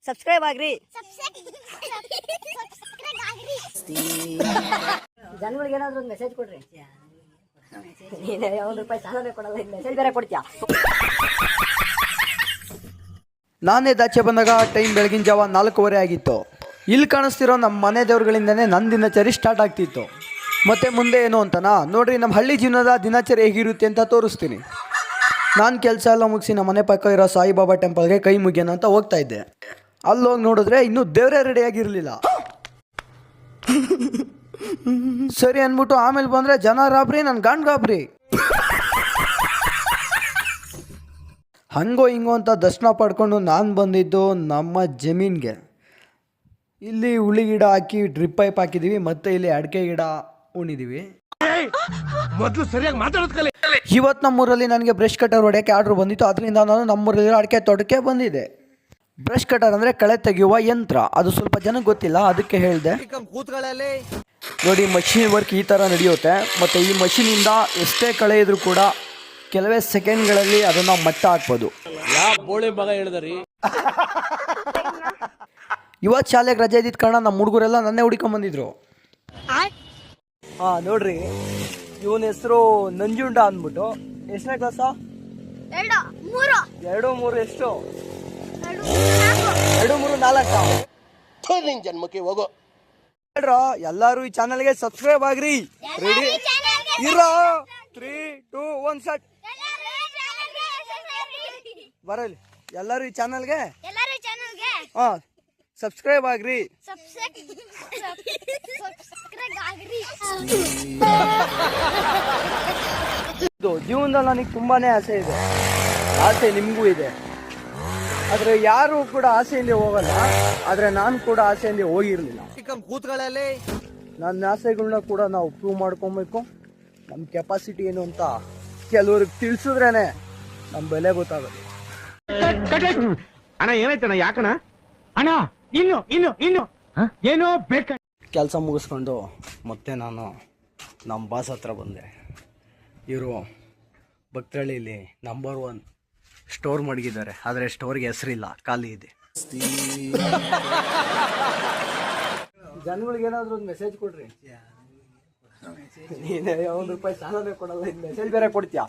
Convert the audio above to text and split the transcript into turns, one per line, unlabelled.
Subscribe ಆಗ್ರಿ. ಜನಗಳಿಗೆ ಏನಾದ್ರು ಒಂದು ಮೆಸೇಜ್ ಕೊಡ್ರಿ. ನೀನೇ ₹1 ಸಾಲನೇ ಕೊಡಲ್ಲ, ಮೆಸೇಜ್ ಬೇರೆ ಕೊಡ್ತೀಯಾ?
ನಾನೇ ದಾಚೆ ಬಂದಾಗ ಟೈಮ್ ಬೆಳಗಿನ ಜಾವ 4:15 ಆಗಿತ್ತು. ಇಲ್ಲಿ ಕಾಣಿಸ್ತಿರೋ ನಮ್ಮ ಮನೆ ದೇವ್ರುಗಳಿಂದನೇ ನನ್ನ ದಿನಚರಿ ಸ್ಟಾರ್ಟ್ ಆಗ್ತಿತ್ತು. ಮತ್ತು ಮುಂದೆ ಏನು ಅಂತನಾ ನೋಡ್ರಿ, ನಮ್ಮ ಹಳ್ಳಿ ಜೀವನದ ದಿನಚರಿ ಹೇಗಿರುತ್ತೆ ಅಂತ ತೋರಿಸ್ತೀನಿ. ನಾನು ಕೆಲಸ ಎಲ್ಲ ಮುಗಿಸಿ ನಮ್ಮ ಮನೆ ಪಕ್ಕ ಇರೋ ಸಾಯಿಬಾಬಾ ಟೆಂಪಲ್ಗೆ ಕೈ ಮುಗಿಯೋಣ ಅಂತ ಹೋಗ್ತಾ ಇದ್ದೆ. ಅಲ್ಲೋಗಿ ನೋಡಿದ್ರೆ ಇನ್ನೂ ದೇವರೇ ರೆಡಿಯಾಗಿರಲಿಲ್ಲ. ಸರಿ ಅಂದ್ಬಿಟ್ಟು ಆಮೇಲೆ ಬಂದರೆ ಜನ ರಾಬ್ರಿ, ನನ್ನ ಗಂಡು ಗಾಬ್ರಿ. ಹಂಗೋ ಹಿಂಗೋ ಅಂತ ದರ್ಶನ ಪಡ್ಕೊಂಡು ನಾನು ಬಂದಿದ್ದು ನಮ್ಮ ಜಮೀನಿಗೆ. ಇಲ್ಲಿ ಹುಳಿ ಗಿಡ ಹಾಕಿ ಡ್ರಿಪ್ ಪೈಪ್ ಹಾಕಿದ್ದೀವಿ, ಮತ್ತು ಇಲ್ಲಿ ಅಡಿಕೆ ಗಿಡ ಉಣಿದೀವಿ.
ಮೊದಲು ಸರಿಯಾಗಿ ಮಾತಾಡೋದು.
ಇವತ್ತು ನಮ್ಮೂರಲ್ಲಿ ನನಗೆ ಬ್ರಷ್ ಕಟರ್ ಹೊಡೆಯೋಕ್ಕೆ ಆರ್ಡ್ರ್ ಬಂದಿತ್ತು. ಅದರಿಂದ ನಾನು ನಮ್ಮೂರಲ್ಲಿರೋ ಅಡಿಕೆ ತೋಟಕ್ಕೆ ಬಂದಿದ್ದೆ. ಬ್ರಷ್ ಕಟರ್ ಅಂದರೆ ಕಳೆ ತೆಗೆಯುವ ಯಂತ್ರ. ಅದು ಸ್ವಲ್ಪ ಜನಕ್ಕೆ ಗೊತ್ತಿಲ್ಲ, ಅದಕ್ಕೆ ಹೇಳಿದೆ. ನೋಡಿ, ಮಷಿನ್ ವರ್ಕ್ ಈ ಥರ ನಡೆಯುತ್ತೆ. ಮತ್ತು ಈ ಮಷಿನಿಂದ ಎಷ್ಟೇ ಕಳೆ ಇದ್ರೂ ಕೂಡ ಕೆಲವೇ ಸೆಕೆಂಡ್ಗಳಲ್ಲಿ ಅದನ್ನು ಮಟ್ಟ ಹಾಕ್ಬೋದು. ಇವತ್ತು ಶಾಲೆಗೆ ರಜೆ ಇದ್ದಿದ್ದ ಕಾರಣ ನಮ್ಮ ಹುಡುಗರೆಲ್ಲ ನನ್ನೇ ಹುಡ್ಕೊಂಬಂದಿದ್ರು. ಹಾಂ ನೋಡ್ರಿ, ಇವನ ಹೆಸರು ನಂಜುಂಡ ಅಂದ್ಬಿಟ್ಟು. ಎಷ್ಟನೇ ಕ್ಲಾಸ? 2, 3 ಎಷ್ಟು? 2, 3, 4
ಜನ್ಮಕ್ಕೆ ಹೋಗೋ.
ಹೇಳ್ರ, ಎಲ್ಲರೂ ಈ ಚಾನಲ್ಗೆ ಸಬ್ಸ್ಕ್ರೈಬ್ ಆಗ್ರಿ. ರೆಡಿ ಇರೋ 3, 2, 1 ಸ್ಟಾರ್ಟ್. ಬರಲಿ ಎಲ್ಲರೂ ಈ ಚಾನಲ್ಗೆ ಹಾಂ ಸಬ್ಸ್ಕ್ರೈಬ್ ಆಗ್ರಿ. ಜೀವನದಲ್ಲಿ ನನಗೆ ತುಂಬಾನೇ ಆಸೆ ಇದೆ. ಆಸೆ ನಿಮಗೂ ಇದೆ. ಆದರೆ ಯಾರು ಕೂಡ ಆಸೆಯಿಂದ ಹೋಗಲ್ಲ. ಆದರೆ ನಾನು ಕೂಡ ಆಸೆಯಿಂದ ಹೋಗಿರಲಿಲ್ಲ. ಕೂತ್ಗಳಲ್ಲಿ ನನ್ನ ಆಸೆಗಳನ್ನ ಕೂಡ ನಾವು ಪ್ರೂವ್ ಮಾಡ್ಕೊಬೇಕು. ನಮ್ಮ ಕೆಪಾಸಿಟಿ ಏನು ಅಂತ ಕೆಲವ್ರಿಗೆ ತಿಳಿಸಿದ್ರೇನೆ ನಮ್ಮ ಬೆಲೆ ಗೊತ್ತಾಗುತ್ತೆ.
ಅಣ್ಣ ಏನಾಯ್ತಣ್ಣ? ಯಾಕಣ್ಣ? ಅಣ್ಣ ಇನ್ನು ಏನೋ ಬೇಕ.
ಕೆಲಸ ಮುಗಿಸ್ಕೊಂಡು ಮತ್ತೆ ನಾನು ನಮ್ಮ ಬಾಸ್ ಹತ್ರ ಬಂದೆ. ಇವರು ಭಕ್ತಳ್ಳಿಲಿ ನಂಬರ್ 1 ಸ್ಟೋರ್ ಮಡಗಿದ್ದಾರೆ. ಆದರೆ ಸ್ಟೋರ್ಗೆ ಹೆಸರಿಲ್ಲ, ಖಾಲಿ ಇದೆ. ಜನಗಳಿಗೆ ಏನಾದರೂ ಒಂದು ಮೆಸೇಜ್ ಕೊಡ್ರಿ. ನೀನೇ ₹1 ಸಾಲನೇ ಕೊಡಲ್ಲ, ಮೆಸೇಜ್ ಬೇರೆ ಕೊಡ್ತೀಯಾ?